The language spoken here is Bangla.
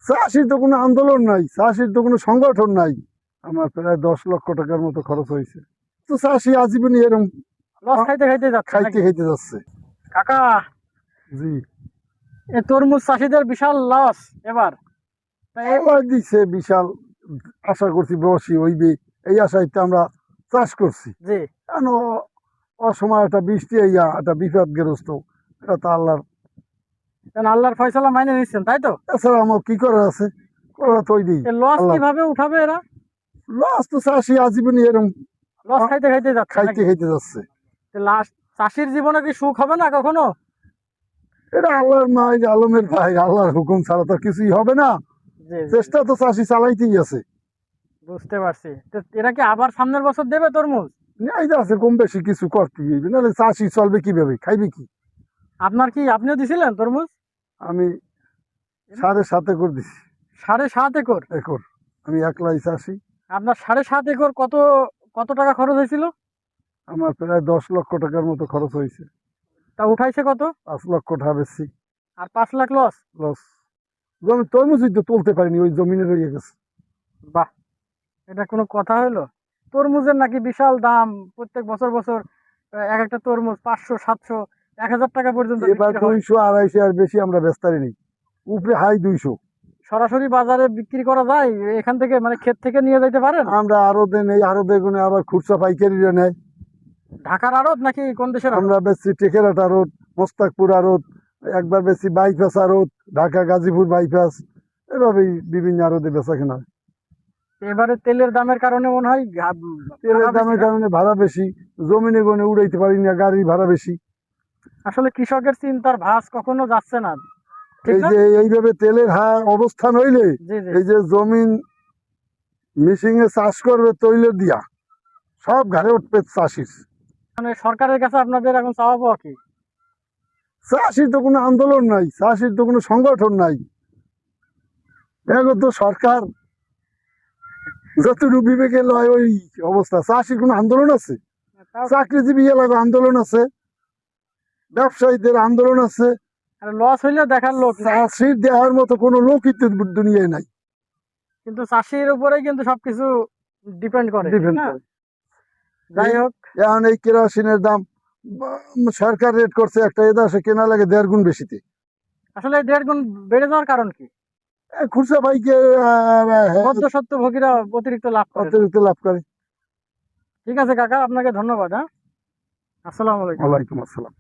চাষির তো কোনো আন্দোলন নাই, চাষির তো কোনো সংগঠন নাই। আমার প্রায় 10 লক্ষ টাকার মতো খরচ হয়েছে। তো চাষি আজীবনই এরকম লস খাইতে খাইতে যাচ্ছে খাইতে নাকি? খাইতে যাচ্ছে। কাকা, জি, এ তরমুজ চাষিদের বিশাল লস এবার। তাই আল্লাহ দিচ্ছে বিশাল। আশা করছি বসি হইবে, এই আশায় তো আমরা চাষ করছি। জি, কেন অসময় একটা বৃষ্টি আইয়া একটা বিপদগ্রস্ত, এটা তো আল্লাহর। কারণ আল্লাহর ফয়সালা মাইনে নিচ্ছেন, তাই তো? এছাড়া আমার কি করার আছে, করা তো ওই দিই এ লস আল্লাহ। কিভাবে উঠাবে এরা? লস তো চাষি আজীবনই এরকম লস খাইতে খাইতে যাচ্ছে খাইতে নাকি? খাইতে যাচ্ছে। লাস্ট চাষির জীবনে কি সুখ হবে না কখনো? এটা আল্লাহর মাই আলমের ভাই, আল্লাহর হুকুম ছাড়া তো কিছুই হবে না। জি জি, চেষ্টা তো চাষি চালাইতেই আছে। বুঝতে পারছি। তো এরা কি আবার সামনের বছর দেবে তরমুজ? ন্যায় আছে, কম বেশি কিছু করতেই হইবে, নাহলে চাষি চলবে কিভাবে, খাইবে কি? আপনার কি, আপনিও দিছিলেন তরমুজ? আমি 7.5 একর দিছি। 7.5 একর? একর, আমি একলাই চাষি। আপনার 7.5 একর কত কত টাকা খরচ হয়েছিল? আমার প্রায় 10 লক্ষ টাকার মতো খরচ হয়েছে। তা উঠাইছে কত? 5 লক্ষ টাকা বেশি আর 5 লাখ লস? লস। জমি তরমুজই তো তুলতে পারিনি, ওই জমিনে রয়ে গেছে। বাহ, এটা কোনো কথা হলো? তরমুজের নাকি বিশাল দাম, প্রত্যেক বছর বছর এক একটা তরমুজ 500, 700, 1000 টাকা পর্যন্ত এবার বিক্রি হয়। 200 250 আর বেশি আমরা বেচতারি নেই, উপরে হাই 200। সরাসরি বাজারে বিক্রি করা যায় এখান থেকে, মানে ক্ষেত থেকে নিয়ে যাইতে পারেন? আমরা আরো নেই, আরো বেগুনে আবার খুচরা পাইকারিরা নেয়। ঢাকার আড়ত নাকি কোন দেশের আড়ত? আমরা বেচছি টেকেরাট আড়ত, মোস্তাকপুর আড়ত, একবার বেচছি বাইপাস আড়ত, ঢাকা গাজীপুর বাইপাস, এভাবেই বিভিন্ন আড়তে বেচা কেনা হয়। এবারে তেলের দামের কারণে মনে হয় তেলের ভাড়া বেশি দামের না? কারণে ভাড়া বেশি, জমিনে গনে উড়াইতে পারি না, গাড়ির ভাড়া বেশি। আসলে কৃষকের চিন্তার ভাঁজ কখনো যাচ্ছে না, ঠিক এই না? যে এইভাবে তেলের অবস্থান হইলে, জি জি, এই যে জমিন মিশিংয়ে চাষ করবে তৈলের দিয়া, সব ঘাড়ে উঠবে চাষির। মানে সরকারের কাছে আপনাদের এখন চাওয়া পাওয়া কি? চাষির তো কোনো আন্দোলন নাই, চাষির তো কোনো সংগঠন নাই। এখন তো সরকার যতটুকু বিবেকে লয় ওই অবস্থা। চাষির কোনো আন্দোলন আছে? তাও চাকরিজীবী এলাকার আন্দোলন আছে, ব্যবসায়ীদের আন্দোলন আছে। লস হইলে দেখার লোক নাই। চাষির দেওয়ার মতো কোনো লোকই তো দুনিয়ায় নাই। কিন্তু চাষির উপরেই কিন্তু সবকিছু ডিপেন্ড করে, ঠিক ডিপেন্ড না? করে। যাই এই হোক, এখন এই কেরোসিনের দাম সরকার রেট করছে একটা, এদেশে কেনা লাগে 1.5 গুণ বেশিতে। আসলে 1.5 গুণ বেড়ে যাওয়ার কারণ কি? খুচরা বাইকে মধ্যস্বত্ব ভোগীরা অতিরিক্ত লাভ করে। অতিরিক্ত লাভ করে। ঠিক আছে কাকা, আপনাকে ধন্যবাদ। হ্যাঁ, আসসালামু আলাইকুম। ওয়ালাইকুম আসসালাম।